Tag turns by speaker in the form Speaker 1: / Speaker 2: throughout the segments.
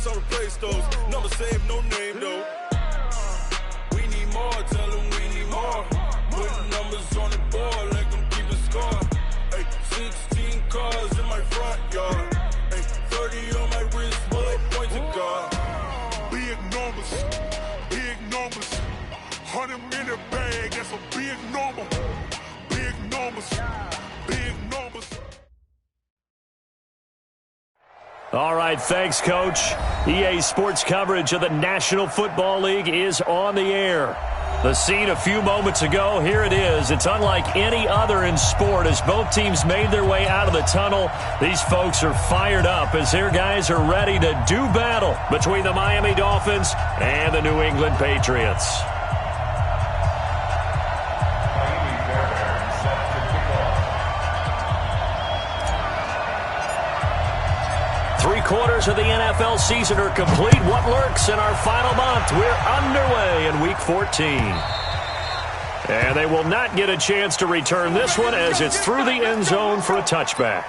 Speaker 1: Plus I replace those. Number save, no name though. We need more, tell them we need more. Putting numbers on the board, let them keep it score. Ay, 16 cars in my front yard. Ay, 30 on my wrist, bullet point to God.
Speaker 2: Big numbers, big numbers. 100 in the bag, that's a big number. Big numbers, big numbers.
Speaker 3: All right, thanks, Coach. EA Sports coverage of the National Football League is on the air. The scene a few moments ago, here it is. It's unlike any other in sport as both teams made their way out of the tunnel. These folks are fired up as their guys are ready to do battle between the Miami Dolphins and the New England Patriots. Three-quarters of the NFL season are complete. What lurks in our final month? We're underway in Week 14. And they will not get a chance to return this one as it's through the end zone for a touchback.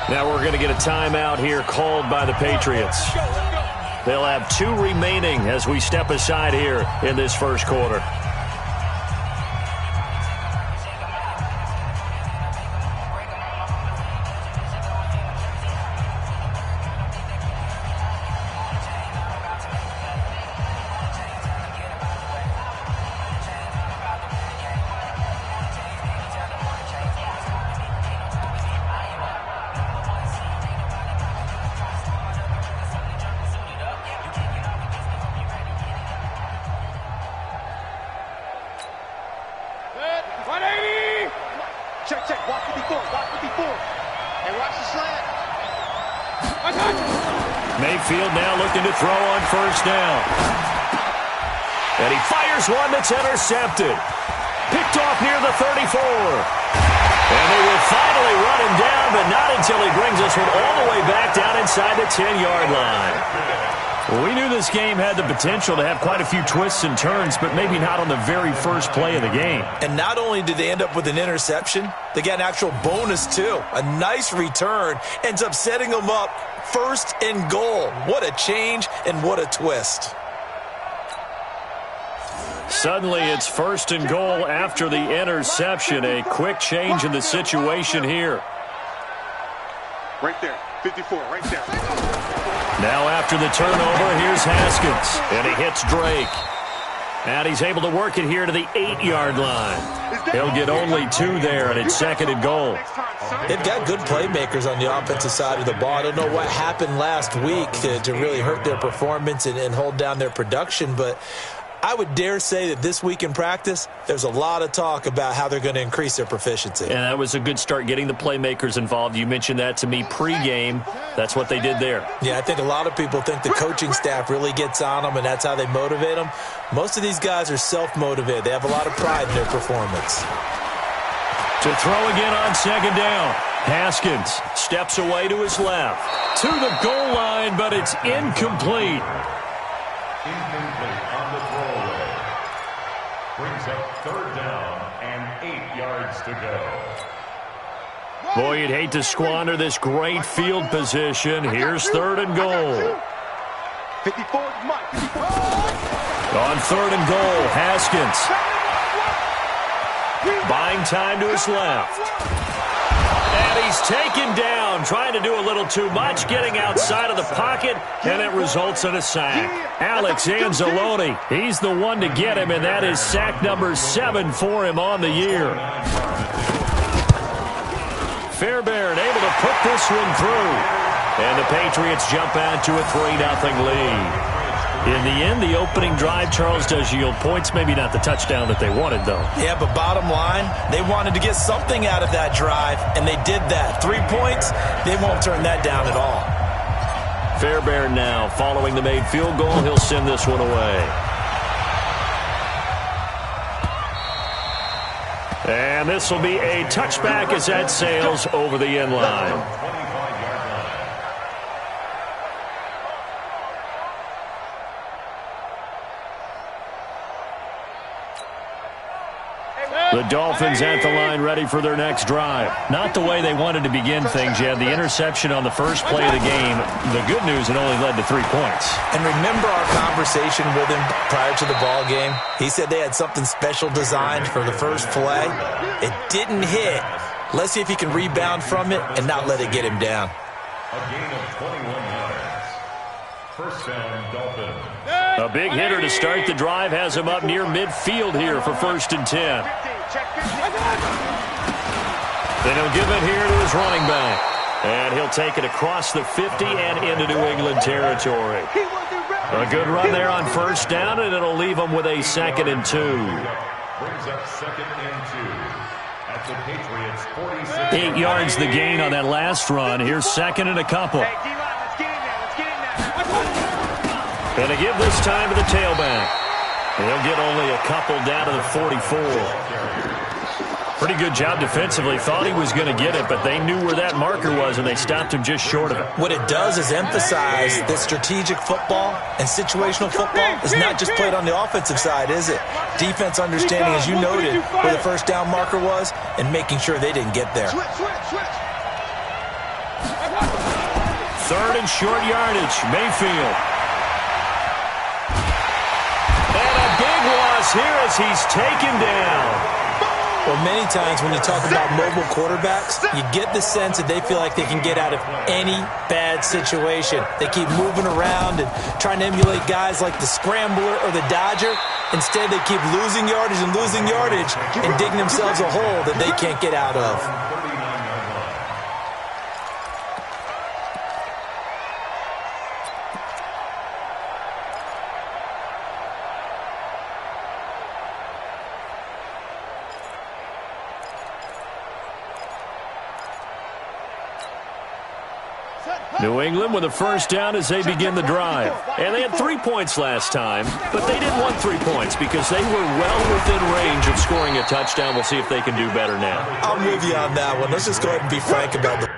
Speaker 3: Now we're going to get a timeout here called by the Patriots. They'll have 2 remaining as we step aside here in this first quarter. Mayfield now looking to throw on first down. And he fires one that's intercepted. Picked off near the 34. And they will finally run him down, but not until he brings this one all the way back down inside the 10-yard line. Well, we knew this game had the potential to have quite a few twists and turns, but maybe not on the very first play of the game.
Speaker 4: And not only did they end up with an interception, they got an actual bonus too. A nice return ends up setting them up first and goal. What a change and what a twist.
Speaker 3: Suddenly it's first and goal after the interception. A quick change in the situation here.
Speaker 2: Right there, 54, right there.
Speaker 3: Now after the turnover, here's Haskins. And he hits Drake. And he's able to work it here to the 8-yard line. He'll get only 2 there, and it's second and goal.
Speaker 4: They've got good playmakers on the offensive side of the ball. I don't know what happened last week to really hurt their performance and hold down their production, but I would dare say that this week in practice, there's a lot of talk about how they're going to increase their proficiency.
Speaker 3: And that was a good start, getting the playmakers involved. You mentioned that to me pregame. That's what they did there.
Speaker 4: Yeah, I think a lot of people think the coaching staff really gets on them, and that's how they motivate them. Most of these guys are self-motivated. They have a lot of pride in their performance.
Speaker 3: To throw again on second down. Haskins steps away to his left. To the goal line, but it's incomplete.
Speaker 5: Incomplete on the throwaway. Brings up third down and 8 yards to go.
Speaker 3: Boy, you'd hate to squander this great field position. Here's third and goal.
Speaker 2: 54, Mike, 54.
Speaker 3: On third and goal, Haskins buying time to his left. And he's taken down, trying to do a little too much, getting outside of the pocket, and it results in a sack. Alex Anzalone, he's the one to get him, and that is sack number 7 for him on the year. Fairbairn able to put this one through. And the Patriots jump out to a 3-0 lead. In the end, the opening drive, Charles, does yield points. Maybe not the touchdown that they wanted, though.
Speaker 4: Yeah, but bottom line, they wanted to get something out of that drive, and they did that. 3 points, they won't turn that down at all.
Speaker 3: Fairbairn now, following the made field goal, he'll send this one away. And this will be a touchback as that sails over the end line. The Dolphins at the line ready for their next drive. Not the way they wanted to begin things. You had the interception on the first play of the game. The good news, it only led to 3 points.
Speaker 4: And remember our conversation with him prior to the ball game? He said they had something special designed for the first play. It didn't hit. Let's see if he can rebound from it and not let it get him down.
Speaker 5: A gain of 21 yards. First down, Dolphins.
Speaker 3: A big hitter to start the drive has him up near midfield here for 1st and 10. Then he'll give it here to his running back. And he'll take it across the 50 and into New England territory. A good run there on 1st down, and it'll leave them with a 2nd and 2.
Speaker 5: Brings up 2nd and 2. At the Patriots, 46.
Speaker 3: 8 yards the gain on that last run. Here's 2nd and a couple. And to give this time to the tailback. He'll get only a couple down to the 44. Pretty good job defensively. Thought he was going to get it, but they knew where that marker was, and they stopped him just short of it.
Speaker 4: What it does is emphasize that strategic football and situational football is not just played on the offensive side, is it? Defense understanding, as you noted, where the 1st down marker was and making sure they didn't get there.
Speaker 3: 3rd and short yardage. Mayfield. Here as he's taken down.
Speaker 4: Well, many times when you talk about mobile quarterbacks, you get the sense that they feel like they can get out of any bad situation. They keep moving around and trying to emulate guys like the Scrambler or the Dodger. Instead, they keep losing yardage and digging themselves a hole that they can't get out of.
Speaker 3: New England with a 1st down as they begin the drive. And they had 3 points last time, but they didn't want 3 points because they were well within range of scoring a touchdown. We'll see if they can do better now.
Speaker 4: I'm with you on that one. Let's just go ahead and be frank about the...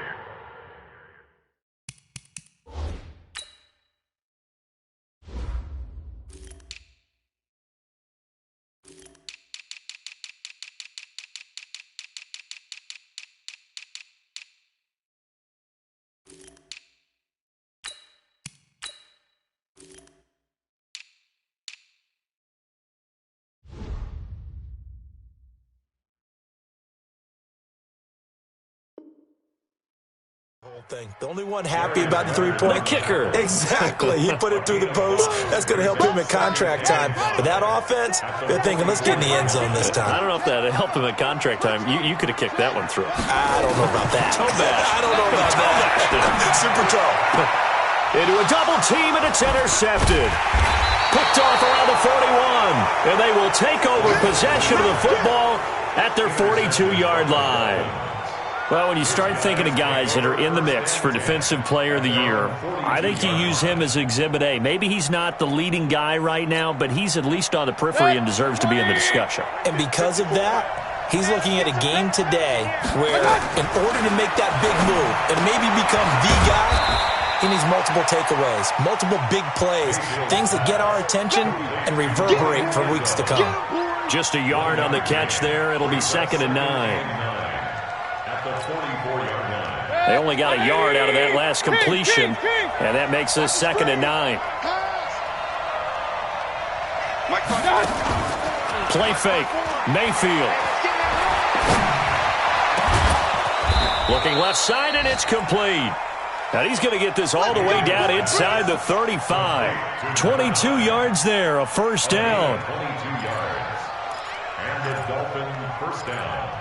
Speaker 4: thing. The only one happy about the 3-point
Speaker 3: kicker.
Speaker 4: Exactly. He put it through the post. That's going to help him at contract time. But that offense, they're thinking, let's get in the end zone this time.
Speaker 3: I don't know if that helped him at contract time. You could have kicked that one through.
Speaker 4: I don't know about that.
Speaker 3: Toe bash.
Speaker 4: I don't know about that. Super toe.
Speaker 3: Into a double team, and it's intercepted. Picked off around the 41. And they will take over possession of the football at their 42-yard line. Well, when you start thinking of guys that are in the mix for Defensive Player of the Year, I think you use him as Exhibit A. Maybe he's not the leading guy right now, but he's at least on the periphery and deserves to be in the discussion.
Speaker 4: And because of that, he's looking at a game today where in order to make that big move and maybe become the guy, he needs multiple takeaways, multiple big plays, things that get our attention and reverberate for weeks to come.
Speaker 3: Just a yard on the catch there. It'll be 2nd and 9. They only got a yard out of that last completion, and that makes this 2nd and 9. Play fake. Mayfield. Looking left side, and it's complete. And he's going to get this all the way down inside the 35. 22 yards there, a 1st down.
Speaker 5: 22 yards. And the Dolphin 1st down.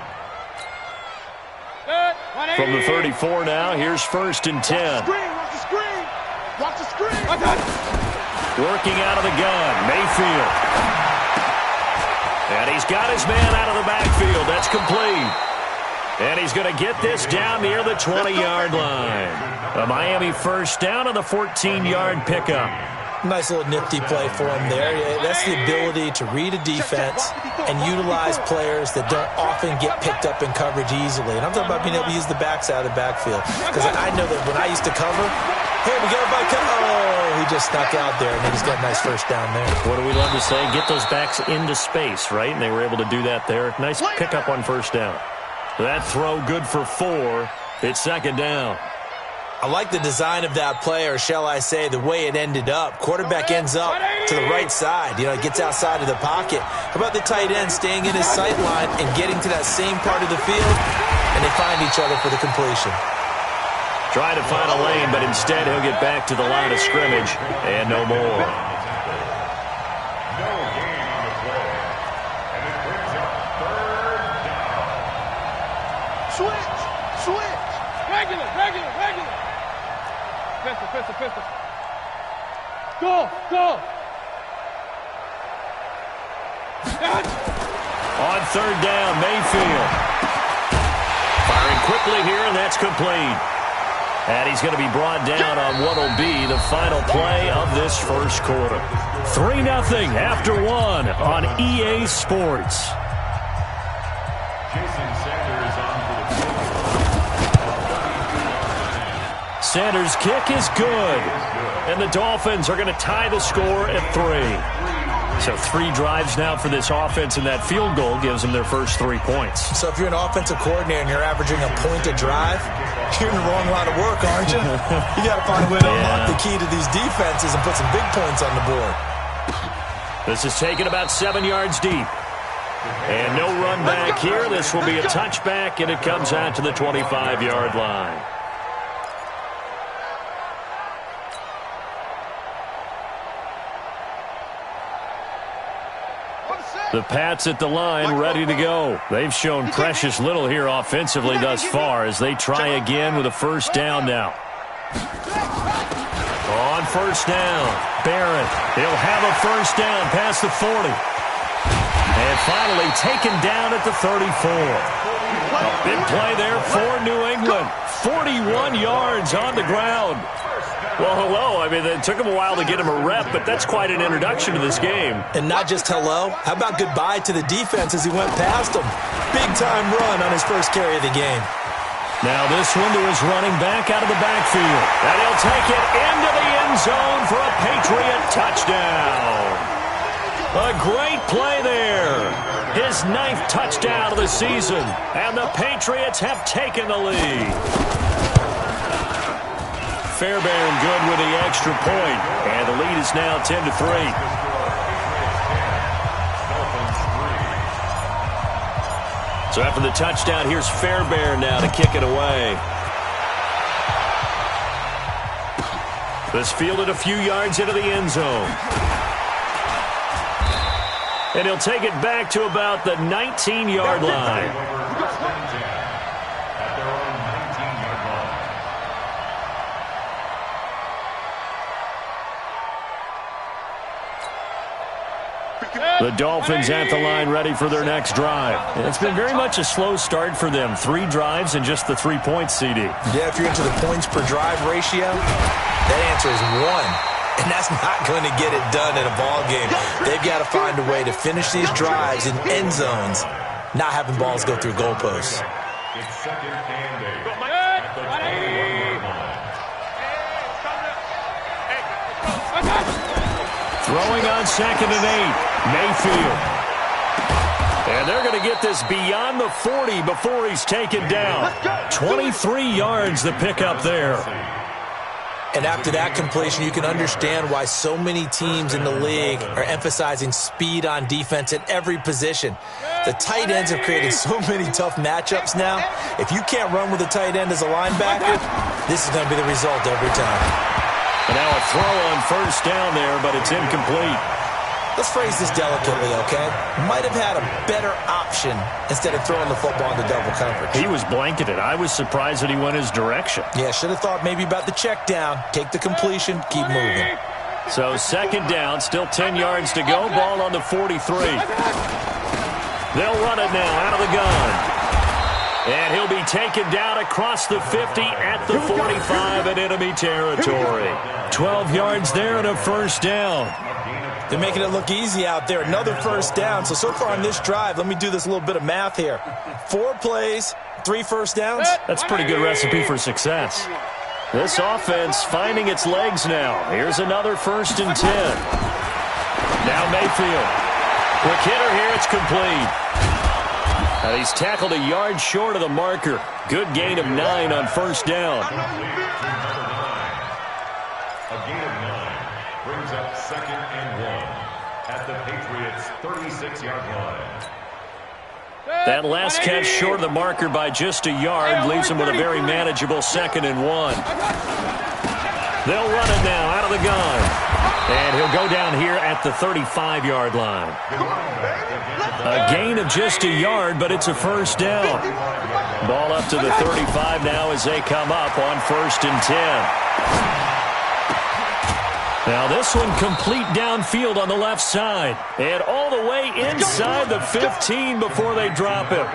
Speaker 3: From the 34 now, here's 1st and 10.
Speaker 2: Watch the screen. Watch the screen.
Speaker 3: Working out of the gun, Mayfield. And he's got his man out of the backfield. That's complete. And he's going to get this down near the 20-yard line. A Miami first down on the 14-yard pickup.
Speaker 4: Nice little nifty play for him there. That's the ability to read a defense and utilize players that don't often get picked up in coverage easily. And I'm talking about being able to use the backside of the backfield. Because I know that when I used to cover, hey, we got a back. Oh, he just snuck out there, and he's got a nice first down there.
Speaker 3: What do we love to say? Get those backs into space, right? And they were able to do that there. Nice pickup on first down. That throw good for 4. It's second down.
Speaker 4: I like the design of that play, or shall I say the way it ended up. Quarterback ends up to the right side. You know, it gets outside of the pocket. How about the tight end staying in his sight line and getting to that same part of the field? And they find each other for the completion.
Speaker 3: Trying to find a lane, but instead he'll get back to the line of scrimmage and no more.
Speaker 5: No gain on the play. And it brings up third down.
Speaker 6: Switch. Regular. Pistol. Go.
Speaker 3: On third down, Mayfield. Firing quickly here, and that's complete. And he's going to be brought down on what will be the final play of this first quarter. 3-0 after 1 on EA Sports.
Speaker 5: Jason Sanders on for the kick.
Speaker 3: Sanders' kick is good. And the Dolphins are going to tie the score at 3. So 3 drives now for this offense, and that field goal gives them their first 3 points.
Speaker 4: So if you're an offensive coordinator and you're averaging a point a drive, you're in the wrong line of work, aren't you? You got to find a way to unlock the key to these defenses and put some big points on the board.
Speaker 3: This is taken about 7 yards deep. And no run back here. This will be a touchback, and it comes out to the 25-yard line. The Pats at the line, ready to go. They've shown precious little here offensively thus far as they try again with a first down now. On first down, Barrett. He'll have a first down past the 40. And finally taken down at the 34. A big play there for New England. 41 yards on the ground. Well, hello. I mean, it took him a while to get him a rep, but that's quite an introduction to this game.
Speaker 4: And not just hello. How about goodbye to the defense as he went past him? Big-time run on his first carry of the game.
Speaker 3: Now this one to his running back out of the backfield. And he'll take it into the end zone for a Patriot touchdown. A great play there. His 9th touchdown of the season. And the Patriots have taken the lead. Fairbairn good with the extra point. And the lead is now 10-3. So after the touchdown, here's Fairbairn now to kick it away. This fielded a few yards into the end zone. And he'll take it back to about the 19-yard line. The Dolphins at the line ready for their next drive. It's been very much a slow start for them. 3 drives and just the 3 points, CD.
Speaker 4: Yeah, if you're into the points per drive ratio, that answer is 1. And that's not going to get it done in a ball game. They've got to find a way to finish these drives in end zones, not having balls go through goalposts.
Speaker 5: It's second and 8 at the 21-yard line.
Speaker 3: Throwing on second and 8, Mayfield. And they're going to get this beyond the 40 before he's taken down. 23 yards the pickup there.
Speaker 4: And after that completion, you can understand why so many teams in the league are emphasizing speed on defense at every position. The tight ends have created so many tough matchups now. If you can't run with a tight end as a linebacker, this is going to be the result every time.
Speaker 3: And now a throw on first down there, but it's incomplete.
Speaker 4: Let's phrase this delicately, okay? Might have had a better option instead of throwing the football into double coverage.
Speaker 3: He was blanketed. I was surprised that he went his direction.
Speaker 4: Yeah, should have thought maybe about the check down. Take the completion, keep moving.
Speaker 3: So second down, still 10 yards to go. Ball on the 43. They'll run it now out of the gun. And he'll be taken down across the 50 at the 45 in enemy territory. 12 yards there and a first down.
Speaker 4: They're making it look easy out there. Another first down. So far on this drive, let me do this little bit of math here. 4 plays, 3 first downs.
Speaker 3: That's a pretty good recipe for success. This offense finding its legs now. Here's another 1st and 10. Now Mayfield. Quick hitter here. It's complete. And he's tackled a yard short of the marker. Good gain of 9 on first down.
Speaker 5: A gain of 9 brings up 2nd and 1 at the Patriots' 36-yard line.
Speaker 3: That last catch short of the marker by just a yard leaves him with a very manageable 2nd and 1. They'll run it now out of the gun. And he'll go down here at the 35-yard line. A gain of just a yard, but it's a first down. Ball up to the 35 now as they come up on 1st and 10. Now this one complete downfield on the left side. And all the way inside the 15 before they drop him.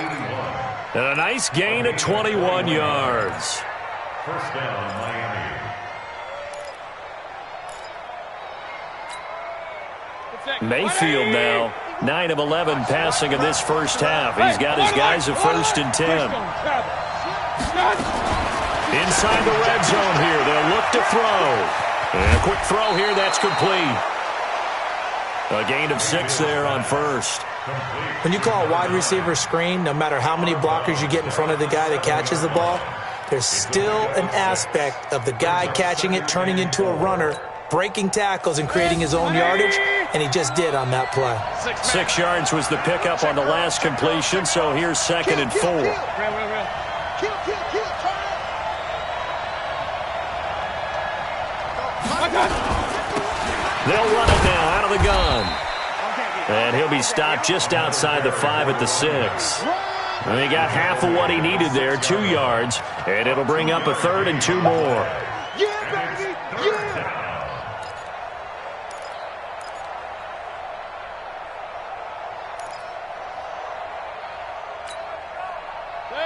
Speaker 3: And a nice gain of 21 yards.
Speaker 5: First down, Miami.
Speaker 3: Mayfield now, 9 of 11 passing in this first half. He's got his guys at 1st and 10. Inside the red zone here, they'll look to throw. And a quick throw here, that's complete. A gain of 6 there on first.
Speaker 4: When you call a wide receiver screen, no matter how many blockers you get in front of the guy that catches the ball, there's still an aspect of the guy catching it, turning into a runner, breaking tackles and creating his own yardage, and he just did on that play.
Speaker 3: 6 yards was the pickup on the last completion, so here's 2nd and 4. They'll run it now out of the gun. And he'll be stopped just outside the 5 at the 6. And he got half of what he needed there, 2 yards, and it'll bring up a 3rd and 2 more.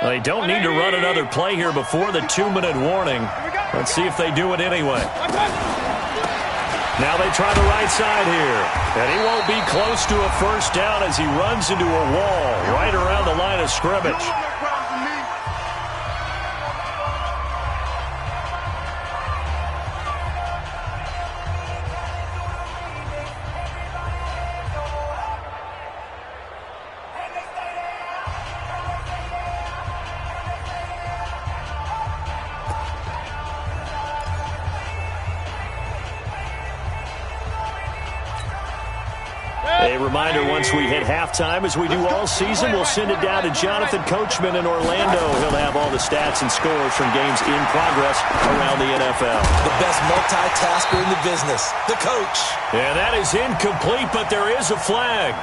Speaker 3: They don't need to run another play here before the 2-minute warning. Let's see if they do it anyway. Now they try the right side here. And he won't be close to a first down as he runs into a wall right around the line of scrimmage. A reminder, once we hit halftime, as we do all season, we'll send it down to Jonathan Coachman in Orlando. He'll have all the stats and scores from games in progress around the NFL.
Speaker 4: The best multitasker in the business, the coach.
Speaker 3: And that is incomplete, but there is a flag.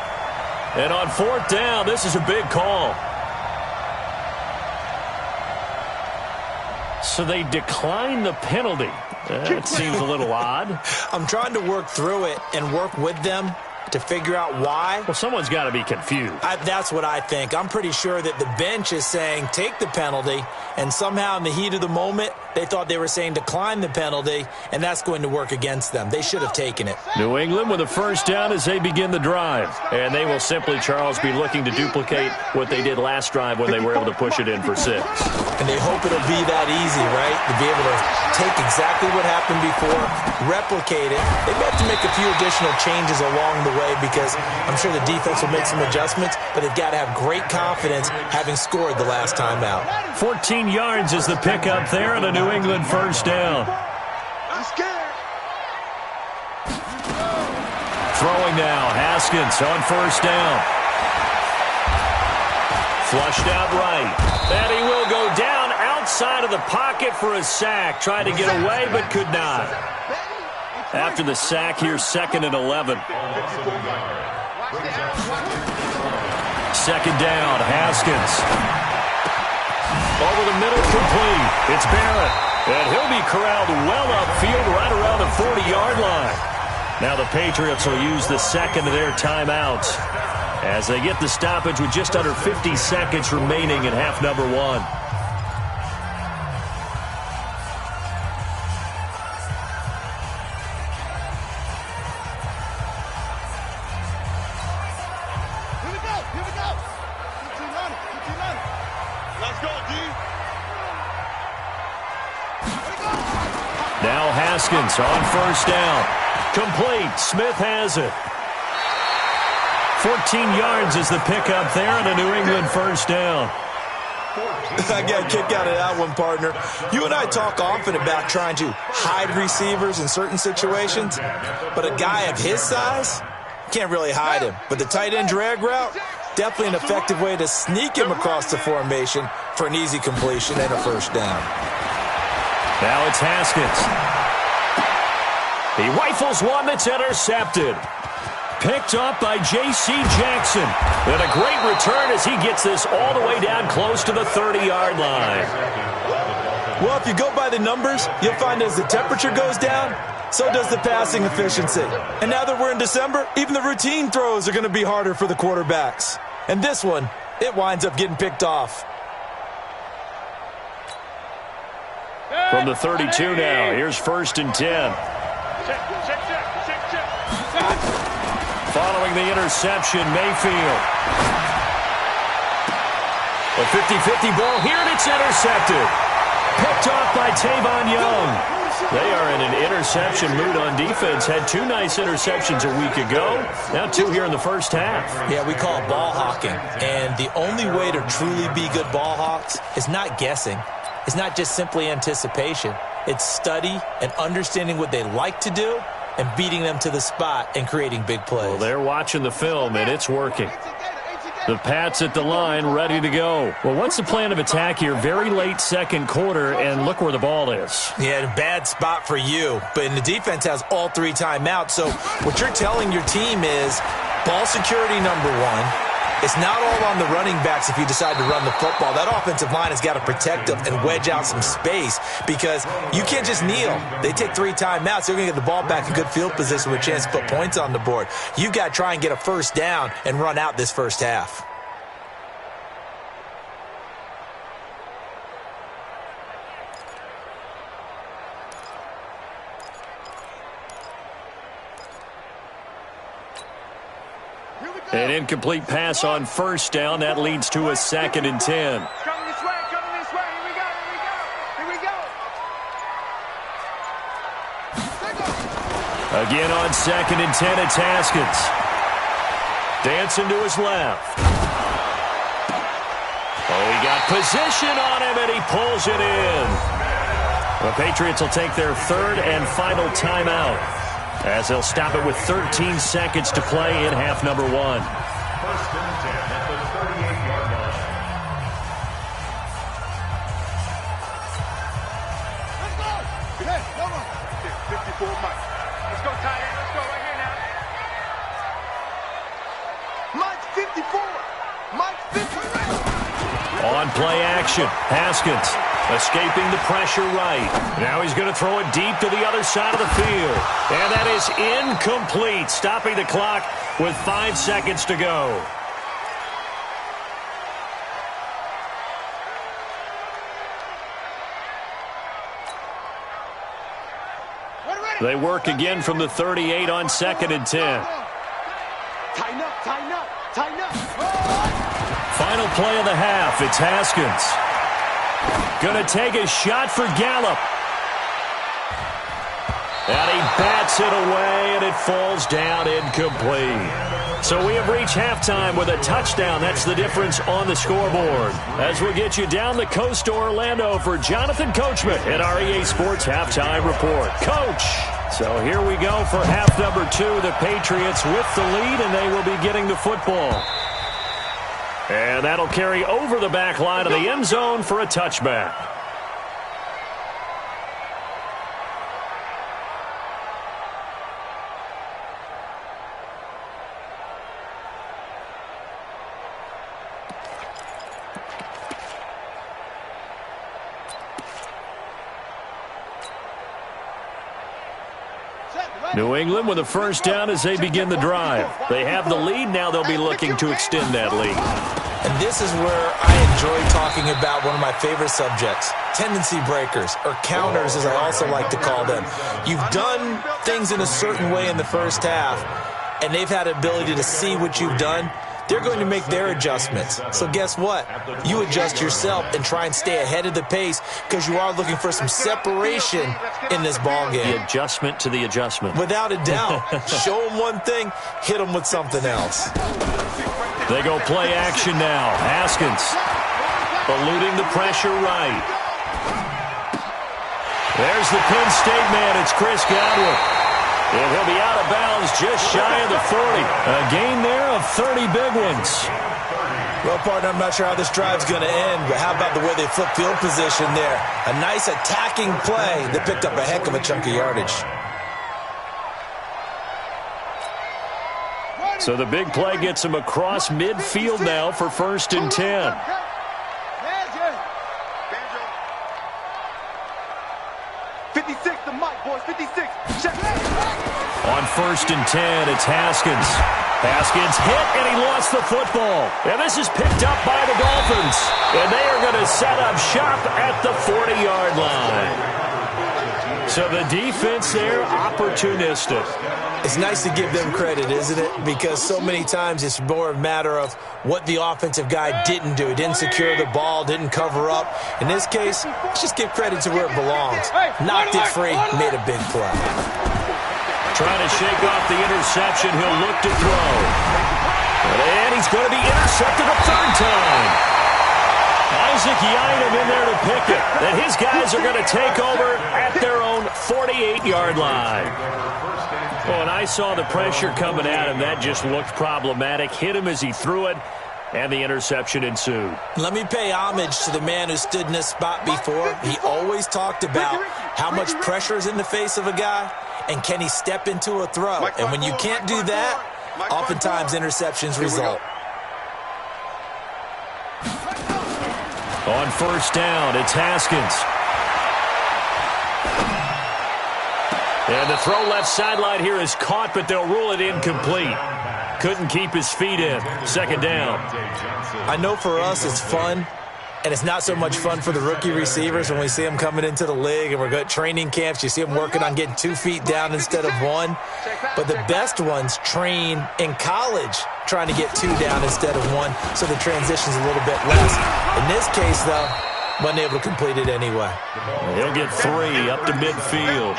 Speaker 3: And on 4th down, this is a big call. So they decline the penalty. That seems a little odd.
Speaker 4: I'm trying to work through it and work with them to figure out why.
Speaker 3: Well, someone's got to be confused.
Speaker 4: That's what I think. I'm pretty sure that the bench is saying take the penalty, and somehow in the heat of the moment, they thought they were saying decline the penalty, and that's going to work against them. They should have taken it.
Speaker 3: New England with a first down as they begin the drive. And they will simply, Charles, be looking to duplicate what they did last drive when they were able to push it in for 6.
Speaker 4: And they hope it'll be that easy, right? To be able to take exactly what happened before, replicate it. They may have to make a few additional changes along the way because I'm sure the defense will make some adjustments, but they've got to have great confidence having scored the last time out.
Speaker 3: 14 yards is the pickup there and a New England first down.
Speaker 6: I'm scared.
Speaker 3: Throwing now, Haskins on first down. Flushed out right. And he will go down outside of the pocket for a sack. Tried to get away, but could not. After the sack, here's 2nd and 11. 2nd down, Haskins. Over the middle, complete. It's Barrett. And he'll be corralled well upfield right around the 40-yard line. Now the Patriots will use the second of their timeouts as they get the stoppage with just under 50 seconds remaining in half number one. Now Haskins on first down. Complete. Smith has it. 14 yards is the pickup there and a New England first down.
Speaker 4: I got a kick out of that one, partner. You and I talk often about trying to hide receivers in certain situations, but a guy of his size can't really hide him. But the tight end drag route, definitely an effective way to sneak him across the formation for an easy completion and a first down.
Speaker 3: Now it's Haskins. He rifles one that's intercepted. Picked up by J.C. Jackson. And a great return as he gets this all the way down close to the 30-yard line.
Speaker 4: Well, if you go by the numbers, you'll find as the temperature goes down, so does the passing efficiency. And now that we're in December, even the routine throws are going to be harder for the quarterbacks. And this one, it winds up getting picked off.
Speaker 3: From the 32 now, here's 1st and 10. Following the interception, Mayfield. A 50-50 ball here, and it's intercepted. Picked off by Tavon Young. They are in an interception mood on defense. Had 2 nice interceptions a week ago. Now 2 here in the first half.
Speaker 4: Yeah, we call it ball hawking. And the only way to truly be good ball hawks is not guessing. It's not just simply anticipation. It's study and understanding what they like to do and beating them to the spot and creating big plays.
Speaker 3: Well, they're watching the film, and it's working. The Pats at the line, ready to go. Well, what's the plan of attack here? Very late second quarter, and look where the ball is.
Speaker 4: Yeah, a bad spot for you. But the defense has all 3 timeouts. So what you're telling your team is ball security number 1. It's not all on the running backs if you decide to run the football. That offensive line has got to protect them and wedge out some space because you can't just kneel. They take 3 timeouts. They're going to get the ball back in good field position with a chance to put points on the board. You've got to try and get a first down and run out this first half.
Speaker 3: An incomplete pass on first down. That leads to a 2nd and 10.
Speaker 6: Coming this way, coming this way. Here we go, here we go, here we go.
Speaker 3: Again on 2nd and 10, it's Haskins. Dancing to his left. Oh, he got position on him, and he pulls it in. The Patriots will take their 3rd and final timeout, as they'll stop it with 13 seconds to play in half number 1.
Speaker 5: 1st and 10 at the 38-yard line.
Speaker 6: Let's go. Hey, come on. 54 Mike. Let's go, tight end. Let's go right here now. Mike's 54. Mike's 54.
Speaker 3: On play action, Haskins escaping the pressure right. Now he's going to throw it deep to the other side of the field. And that is incomplete, stopping the clock with 5 seconds to go. They work again from the 38 on 2nd and 10.
Speaker 6: Tighten up, tighten up, tighten up.
Speaker 3: Final play of the half, it's Haskins. Gonna take a shot for Gallup. And he bats it away, and it falls down incomplete. So we have reached halftime with a touchdown. That's the difference on the scoreboard. As we'll get you down the coast to Orlando for Jonathan Coachman at our EA Sports Halftime Report. Coach, so here we go for half number 2. The Patriots with the lead, and they will be getting the football. And that'll carry over the back line of the end zone for a touchback.
Speaker 6: Set,
Speaker 3: New England with a first down as they begin the drive. They have the lead. Now they'll be looking to extend that lead.
Speaker 4: And this is where I enjoy talking about one of my favorite subjects, tendency breakers, or counters as I also like to call them. You've done things in a certain way in the first half, and they've had the ability to see what you've done. They're going to make their adjustments. So guess what? You adjust yourself and try and stay ahead of the pace because you are looking for some separation in this ball game.
Speaker 3: The adjustment to the adjustment.
Speaker 4: Without a doubt. Show them one thing, hit them with something else.
Speaker 3: They go play action now. Haskins eluding the pressure right. There's the Penn State man. It's Chris Godwin. And he'll be out of bounds just shy of the 40. A gain there of 30 big ones.
Speaker 4: Well, partner, I'm not sure how this drive's going to end, but how about the way they flip field position there? A nice attacking play that picked up a heck of a chunk of yardage.
Speaker 3: So the big play gets him across midfield now for 1st and 10.
Speaker 6: 56, the mic, boys, 56. Check.
Speaker 3: On 1st and 10, it's Haskins. Haskins hit, and he lost the football. And this is picked up by the Dolphins. And they are going to set up shop at the 40-yard line. So the defense there, opportunistic.
Speaker 4: It's nice to give them credit, isn't it? Because so many times it's more a matter of what the offensive guy didn't do. He didn't secure the ball, didn't cover up. In this case, let's just give credit to where it belongs. Knocked it free, made a big play.
Speaker 3: Trying to shake off the interception. He'll look to throw. And he's going to be intercepted a third time. Isaac Yiadom in there to pick it. And his guys are going to take over at their own 48-yard line. Well, and I saw the pressure coming at him. That just looked problematic. Hit him as he threw it, and the interception ensued.
Speaker 4: Let me pay homage to the man who stood in this spot before. He always talked about how much pressure is in the face of a guy, and can he step into a throw. And when you can't do that, oftentimes interceptions result.
Speaker 3: On 1st down, it's Haskins. And the throw left sideline here is caught, but they'll rule it incomplete. Couldn't keep his feet in. 2nd down.
Speaker 4: I know for us it's fun, and it's not so much fun for the rookie receivers when we see them coming into the league and we're going to training camps. You see them working on getting 2 feet down instead of 1. But the best ones train in college trying to get 2 down instead of 1, so the transition's a little bit less. In this case, though, wasn't able to complete it anyway.
Speaker 3: He'll get 3 up to midfield.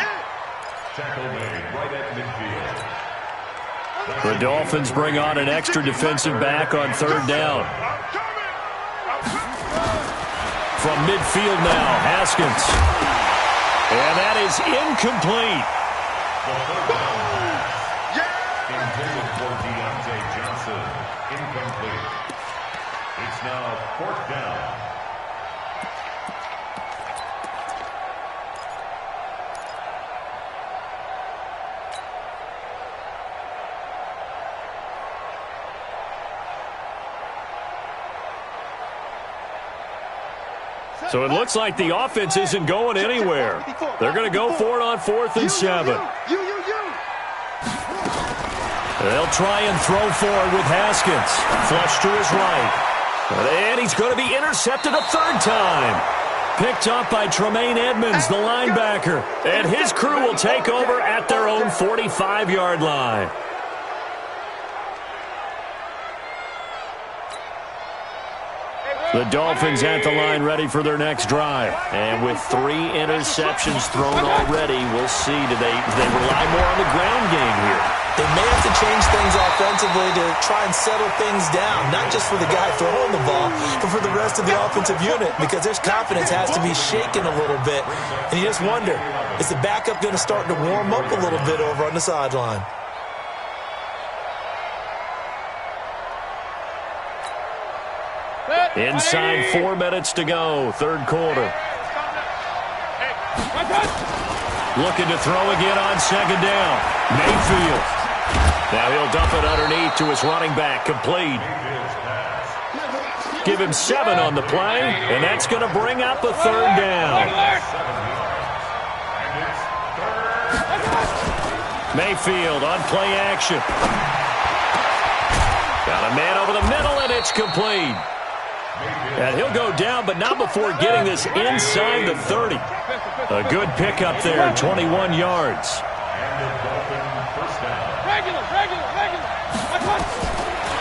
Speaker 5: Tackle made right at midfield.
Speaker 3: The Dolphins bring on an extra defensive back on 3rd down. From midfield now, Haskins. And that is incomplete.
Speaker 5: Intended for Deontay Johnson. Incomplete. It's now 4th down.
Speaker 3: So it looks like the offense isn't going anywhere. They're going to go for it on 4th and 7. They'll try and throw forward with Haskins. Flush to his right. And he's going to be intercepted a 3rd time. Picked up by Tremaine Edmonds, the linebacker. And his crew will take over at their own 45-yard line. The Dolphins at the line ready for their next drive. And with 3 interceptions thrown already, we'll see. Do they rely more on the ground game here?
Speaker 4: They may have to change things offensively to try and settle things down, not just for the guy throwing the ball, but for the rest of the offensive unit, because their confidence has to be shaken a little bit. And you just wonder, is the backup going to start to warm up a little bit over on the sideline?
Speaker 3: Inside 4 minutes to go, 3rd quarter. Looking to throw again on 2nd down. Mayfield. Now he'll dump it underneath to his running back. Complete. Give him 7 on the play, and that's going to bring up a 3rd down. Mayfield on play action. Got a man over the middle, and it's complete. And he'll go down, but not before getting this inside the 30. A good pickup there, 21 yards.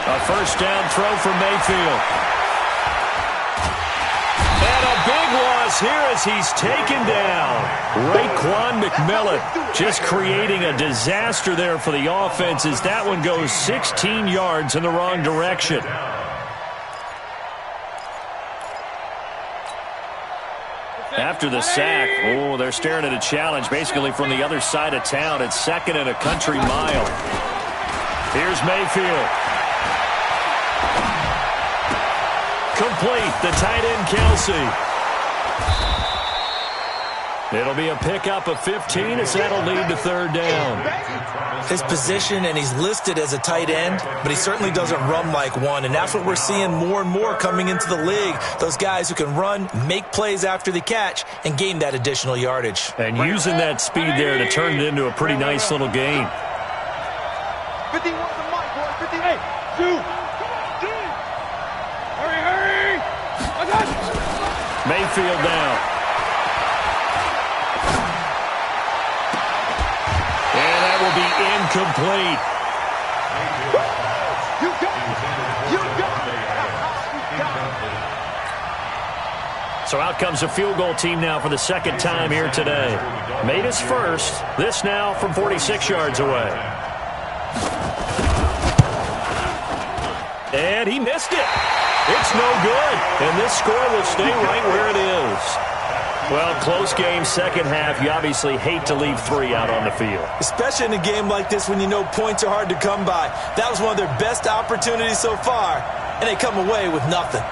Speaker 3: A first down throw for Mayfield. And a big loss here as he's taken down. Raekwon McMillan just creating a disaster there for the offense as that one goes 16 yards in the wrong direction. After the sack, they're staring at a challenge basically from the other side of town. It's second and a country mile. Here's Mayfield. Complete, the tight end Kelsey. It'll be a pickup of 15 as that'll lead to third down.
Speaker 4: His position, and he's listed as a tight end, but he certainly doesn't run like one, and that's what we're seeing more and more coming into the league. Those guys who can run, make plays after the catch, and gain that additional yardage.
Speaker 3: And using that speed there to turn it into a pretty nice little gain.
Speaker 6: 51 to Mike, boy. 58. 2. Hurry.
Speaker 3: Mayfield down. And that will be incomplete.
Speaker 6: You got it.
Speaker 3: So out comes a field goal team now for the second time here today. Made his first. This now from 46 yards away. And he missed it. It's no good. And this score will stay right where it is. Well, close game, second half. You obviously hate to leave 3 out on the field.
Speaker 4: Especially in a game like this when you know points are hard to come by. That was one of their best opportunities so far, and they come away with nothing.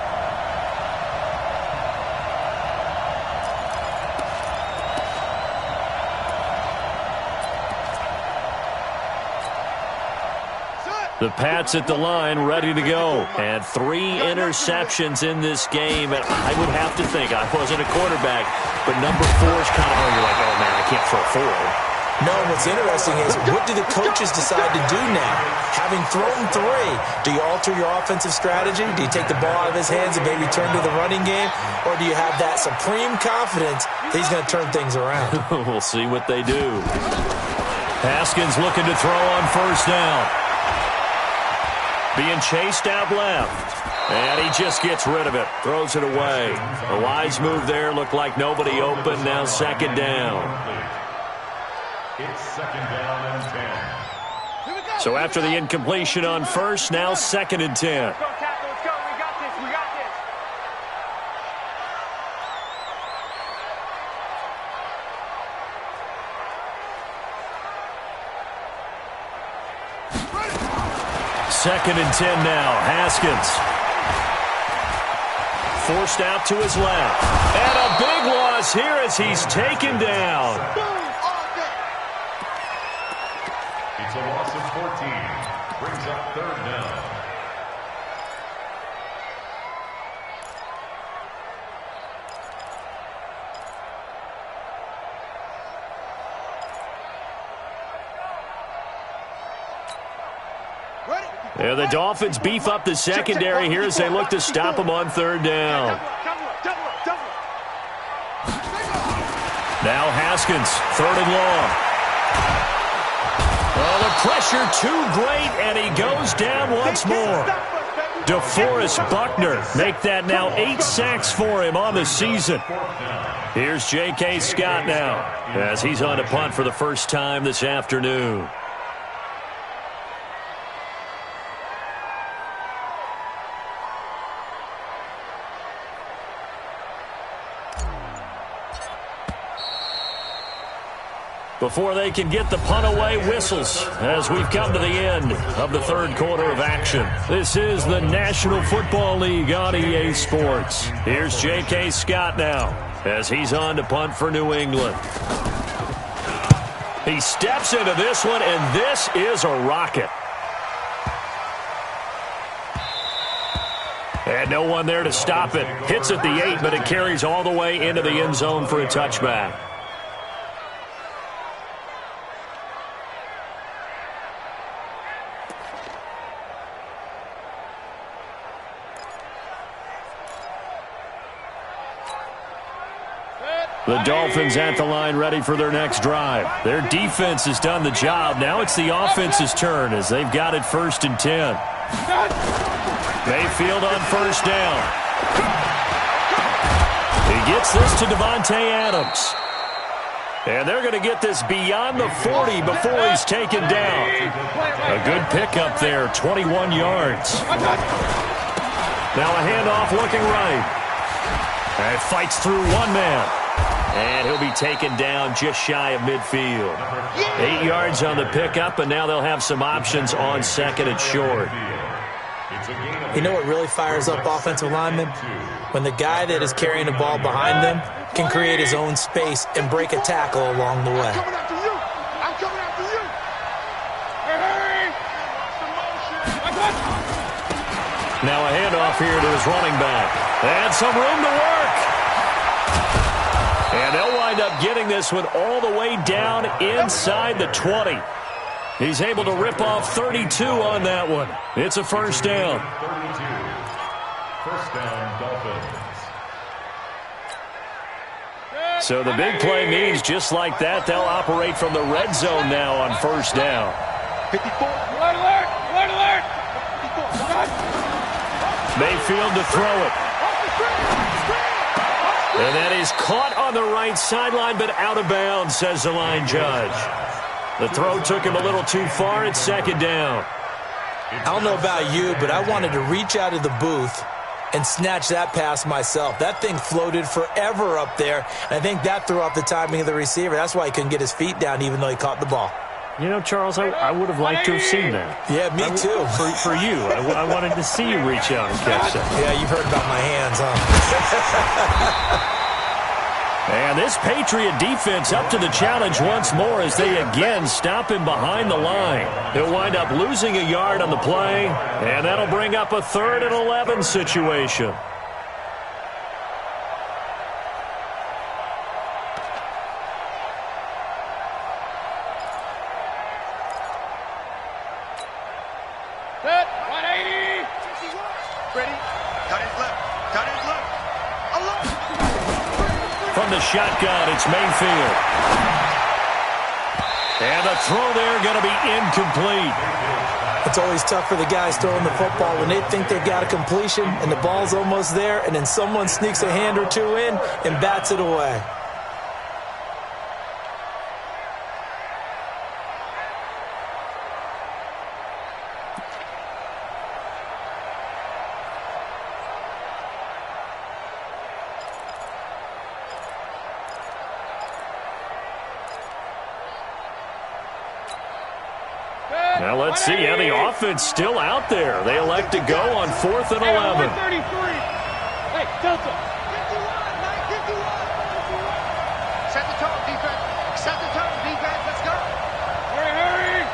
Speaker 3: The Pats at the line, ready to go. And 3 interceptions in this game. And I would have to think, I wasn't a quarterback, but number 4 is kind of, you're like, oh, man, I can't throw 4.
Speaker 4: No, what's interesting is, what do the coaches decide to do now? Having thrown 3, do you alter your offensive strategy? Do you take the ball out of his hands and maybe turn to the running game? Or do you have that supreme confidence that he's going to turn things around?
Speaker 3: We'll see what they do. Haskins looking to throw on first down. Being chased out left. And he just gets rid of it. Throws it away. A wise move there. Looked like nobody open. Now second down.
Speaker 5: It's second down and 10.
Speaker 3: So after the incompletion on first, now second and 10.
Speaker 6: Let's go, Captain. Let's go. We got this. We got this.
Speaker 3: Second and 10 now. Haskins. Forced out to his left. And a big loss here as he's taken down.
Speaker 5: It's a loss of 14. Brings up third down.
Speaker 3: Yeah, the Dolphins beef up the secondary here as they look to stop him on third down. Now Haskins, third and long. Oh, the pressure too great, and he goes down once more. DeForest Buckner make that now 8 sacks for him on the season. Here's J.K. Scott now as he's on to punt for the first time this afternoon. Before they can get the punt away, whistles as we've come to the end of the third quarter of action. This is the National Football League on EA Sports. Here's J.K. Scott now as he's on to punt for New England. He steps into this one, and this is a rocket. And no one there to stop it. Hits at the 8, but it carries all the way into the end zone for a touchback. The Dolphins at the line ready for their next drive. Their defense has done the job. Now it's the offense's turn as they've got it 1st and 10. Mayfield on 1st down. He gets this to Devontae Adams. And they're going to get this beyond the 40 before he's taken down. A good pickup there, 21 yards. Now a handoff looking right. And fights through one man. And he'll be taken down just shy of midfield. 8 yards on the pickup, and now they'll have some options on 2nd and short.
Speaker 4: You know what really fires up offensive linemen? When the guy that is carrying the ball behind them can create his own space and break a tackle along the way.
Speaker 6: I'm coming after you. I'm coming after you. Hey!
Speaker 3: Now a handoff here to his running back. And some room to work. And they'll wind up getting this one all the way down inside the 20. He's able to rip off 32 on that one. It's a 1st down.
Speaker 5: 32. 1st down, Dolphins.
Speaker 3: So the big play means just like that, they'll operate from the red zone now on 1st down.
Speaker 6: 54. Alert, alert, alert, alert. 54.
Speaker 3: Mayfield to throw it. And that is caught on the right sideline, but out of bounds, says the line judge. The throw took him a little too far. It's 2nd down.
Speaker 4: I don't know about you, but I wanted to reach out of the booth and snatch that pass myself. That thing floated forever up there. I think that threw off the timing of the receiver. That's why he couldn't get his feet down even though he caught the ball.
Speaker 3: You know, Charles, I would have liked to have seen that.
Speaker 4: Yeah, me too.
Speaker 3: For you. I wanted to see you reach out and catch that.
Speaker 4: Yeah, you've heard about my hands, huh?
Speaker 3: And this Patriot defense up to the challenge once more as they again stop him behind the line. He'll wind up losing a yard on the play, and that'll bring up a 3rd and 11 situation.
Speaker 6: Set. 180. Ready. Cut his left. Cut his left.
Speaker 3: From the shotgun, it's Mayfield. And the throw there going to be incomplete.
Speaker 4: It's always tough for the guys throwing the football when they think they've got a completion and the ball's almost there, and then someone sneaks a hand or two in and bats it away.
Speaker 3: Now let's see how the offense still out there. They elect to go on 4th and 11.
Speaker 6: 133. Hey, Delta. 51. Set the tone, defense. Set the tone, defense. Let's go. Hurry.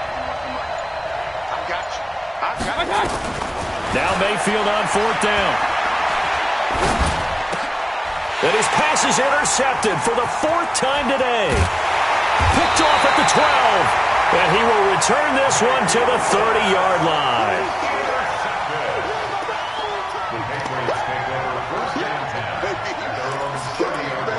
Speaker 6: I got you.
Speaker 3: Now Mayfield on 4th down. And his pass is intercepted for the 4th time today. Picked off at the 12. And he will return this one to the 30-yard line.
Speaker 5: The Patriots take over 1st and 10. They're on the 30-yard line.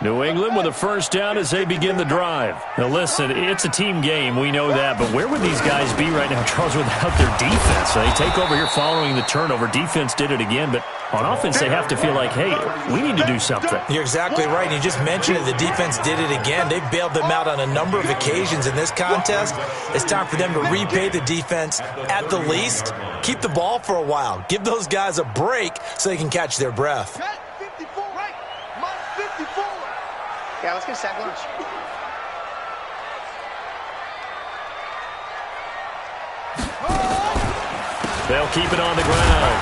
Speaker 3: New England with a 1st down as they begin the drive. Now listen, it's a team game, we know that, but where would these guys be right now, Charles, without their defense? They take over here following the turnover. Defense did it again, but on offense they have to feel like, hey, we need to do something.
Speaker 4: You're exactly right. You just mentioned it. The defense did it again. They bailed them out on a number of occasions in this contest. It's time for them to repay the defense at the least. Keep the ball for a while. Give those guys a break so they can catch their breath.
Speaker 6: 54, right? Minus 54. Yeah, let's get a sack lunch.
Speaker 3: They'll keep it on the ground.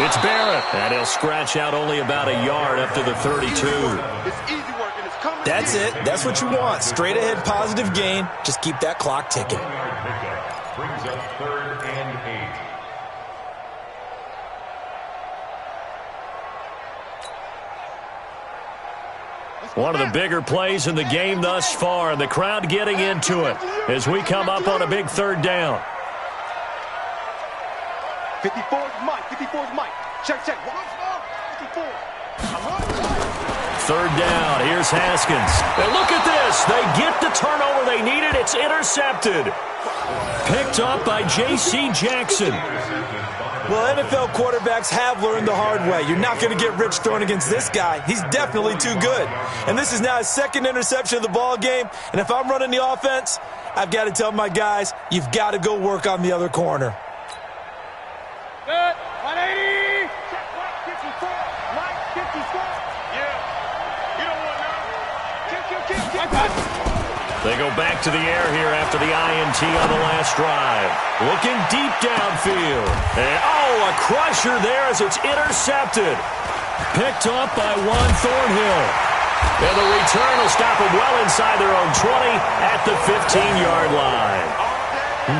Speaker 3: It's Barrett, and he'll scratch out only about a yard up to the 32.
Speaker 6: It's easy work, and it's coming.
Speaker 4: That's it. That's what you want. Straight ahead positive gain. Just keep that clock ticking.
Speaker 5: Pickup brings up 3rd and 8.
Speaker 3: One of the bigger plays in the game thus far, and the crowd getting into it as we come up on a big third down.
Speaker 6: 54's Mike. 54's Mike. Check. 54.
Speaker 3: Third down. Here's Haskins. And look at this. They get the turnover they needed. It's intercepted. Picked up by J.C. Jackson.
Speaker 4: Well, NFL quarterbacks have learned the hard way. You're not going to get rich throwing against this guy. He's definitely too good. And this is now his second interception of the ball game. And if I'm running the offense, I've got to tell my guys, you've got to go work on the other corner.
Speaker 6: Good. 180. Check. White 54. White 54. Yeah. You don't want none. Kick.
Speaker 3: They go back to the air here after the INT on the last drive. Looking deep downfield. And, a crusher there as it's intercepted. Picked up by Juan Thornhill. And the return will stop them well inside their own 20 at the 15-yard line.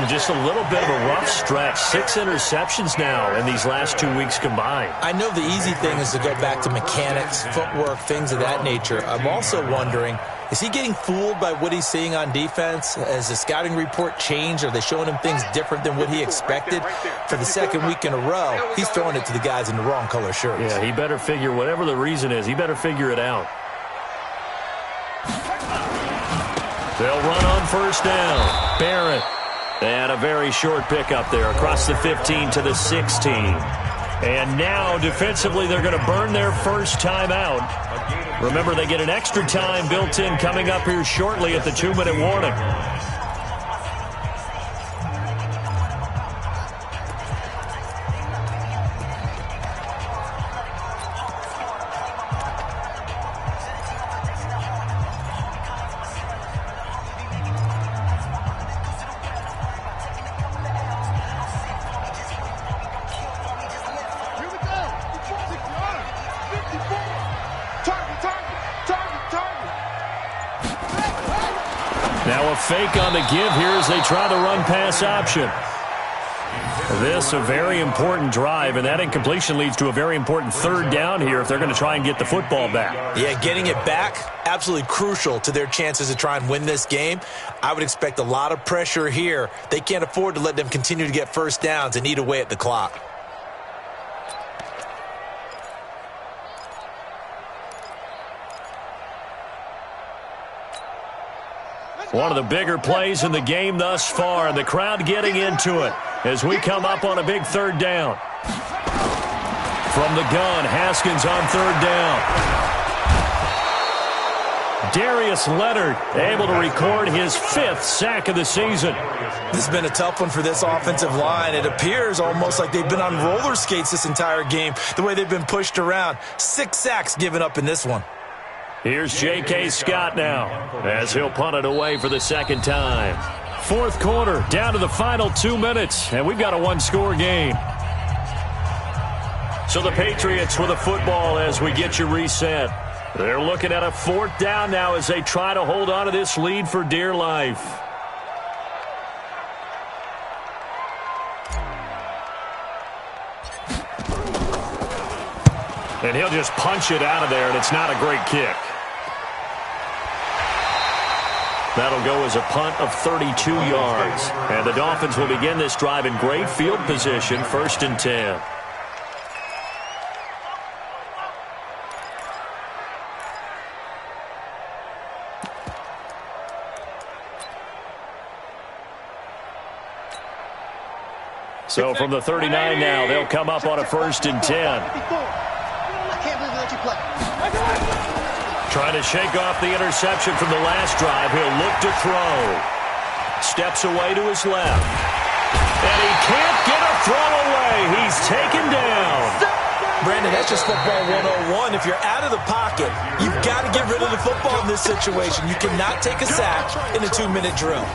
Speaker 3: Just a little bit of a rough stretch. 6 interceptions now in these last 2 weeks combined.
Speaker 4: I know the easy thing is to go back to mechanics, footwork, things of that nature. I'm also wondering, is he getting fooled by what he's seeing on defense? Has the scouting report changed? Are they showing him things different than what he expected? For the second week in a row, he's throwing it to the guys in the wrong color shirts.
Speaker 3: Yeah, he better figure, whatever the reason is, he better figure it out. They'll run on first down. Barrett. And a very short pickup there across the 15 to the 16. And now, defensively, they're going to burn their first time out. Remember, they get an extra time built in coming up here shortly at the 2-minute warning. Now a fake on the give here as they try the run-pass option. This a very important drive, and that incompletion leads to a very important third down here if they're going to try and get the football back.
Speaker 4: Yeah, getting it back, absolutely crucial to their chances to try and win this game. I would expect a lot of pressure here. They can't afford to let them continue to get first downs and eat away at the clock.
Speaker 3: One of the bigger plays in the game thus far, and the crowd getting into it as we come up on a big third down. From the gun, Haskins on third down. Darius Leonard able to record his 5th sack of the season.
Speaker 4: This has been a tough one for this offensive line. It appears almost like they've been on roller skates this entire game, the way they've been pushed around. 6 sacks given up in this one.
Speaker 3: Here's J.K. Scott now as he'll punt it away for the second time. 4th quarter, down to the final 2 minutes, and we've got a one-score game. So the Patriots with a football as we get you reset. They're looking at a 4th down now as they try to hold on to this lead for dear life. And he'll just punch it out of there, and it's not a great kick. That'll go as a punt of 32 yards. And the Dolphins will begin this drive in great field position, 1st and 10. So from the 39 now, they'll come up on a 1st and 10.
Speaker 6: I can't believe they let you play.
Speaker 3: Trying to shake off the interception from the last drive. He'll look to throw. Steps away to his left. And he can't get a throw away. He's taken down.
Speaker 4: Brandon, that's just football 101. If you're out of the pocket, you've got to get rid of the football in this situation. You cannot take a sack in a 2-minute drill.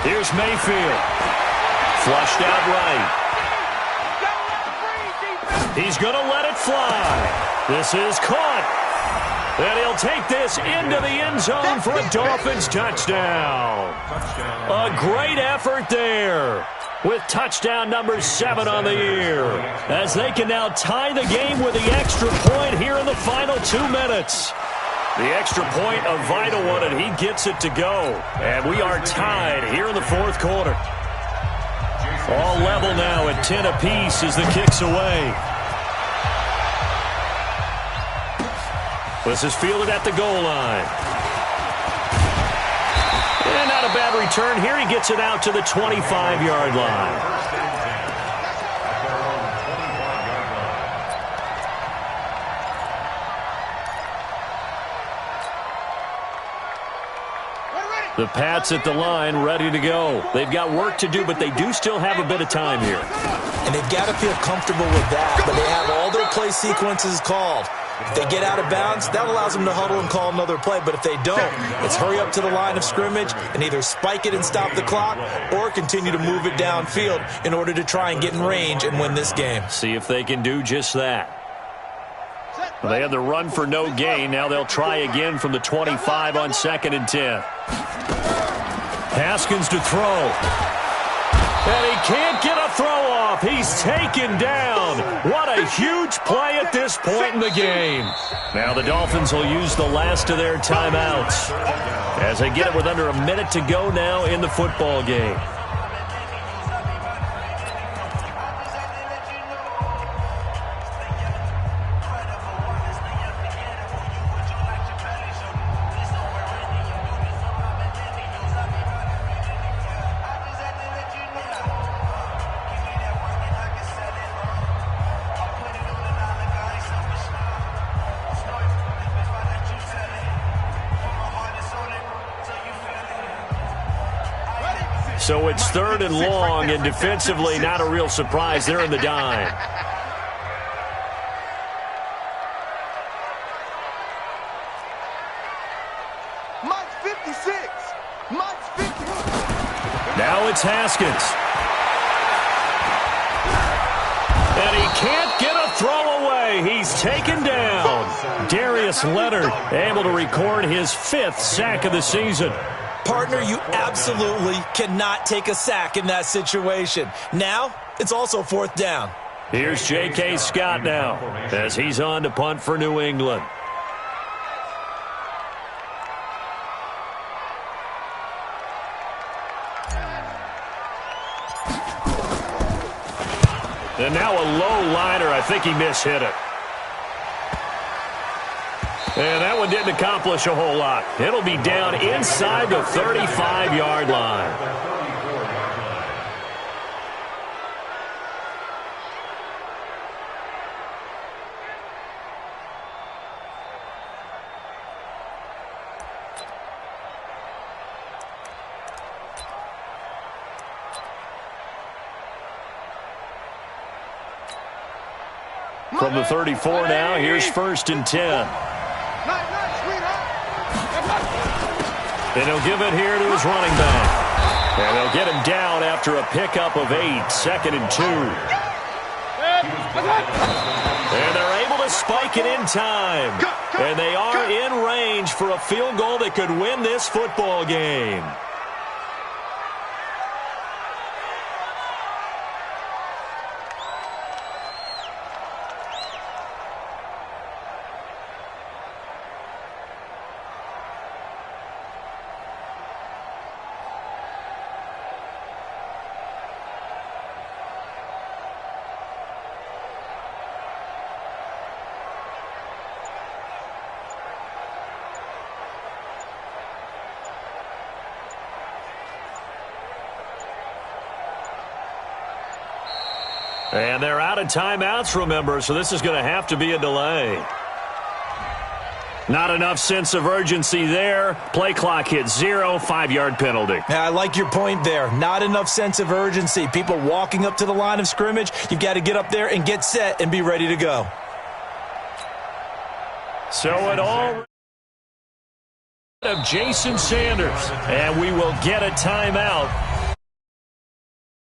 Speaker 3: Here's Mayfield. Flushed out right. He's going to let it fly. This is caught. And he'll take this into the end zone for a Dolphins touchdown. A great effort there, with touchdown number 7 on the year, as they can now tie the game with the extra point here in the final 2 minutes. The extra point, a vital one, and he gets it to go. And we are tied here in the fourth quarter. All level now at 10 apiece as the kick's away. This is fielded at the goal line. And not a bad return here. He gets it out to the 25-yard line. The Pats at the line, ready to go. They've got work to do, but they do still have a bit of time here.
Speaker 4: And they've got to feel comfortable with that, but they have all their play sequences called. If they get out of bounds, that allows them to huddle and call another play. But if they don't, it's hurry up to the line of scrimmage and either spike it and stop the clock or continue to move it downfield in order to try and get in range and win this game.
Speaker 3: See if they can do just that. Well, they had the run for no gain. Now they'll try again from the 25 on 2nd and 10. Haskins to throw. And he can't get a throw off. He's taken down. What a huge play at this point in the game. Now the Dolphins will use the last of their timeouts as they get it with under a minute to go now in the football game. So it's 3rd and long, and defensively not a real surprise. They're in the dime.
Speaker 6: Mike's 56. Mike's 50.
Speaker 3: Now it's Haskins. And he can't get a throw away. He's taken down. Darius Leonard able to record his 5th sack of the season.
Speaker 4: Partner, you absolutely cannot take a sack in that situation. Now, it's also 4th down.
Speaker 3: Here's J.K. Scott now as he's on to punt for New England. And now a low liner. I think he mishit it. And that one didn't accomplish a whole lot. It'll be down inside the 35-yard line. From the 34 now, here's 1st and 10. And he'll give it here to his running back. And they'll get him down after a pickup of 8, 2nd and 2. And they're able to spike it in time. And they are in range for a field goal that could win this football game. And they're out of timeouts, remember, so this is going to have to be a delay. Not enough sense of urgency there. Play clock hit 0, 5-yard penalty.
Speaker 4: Yeah, I like your point there. Not enough sense of urgency. People walking up to the line of scrimmage, you've got to get up there and get set and be ready to go.
Speaker 3: So it all of Jason Sanders, and we will get a timeout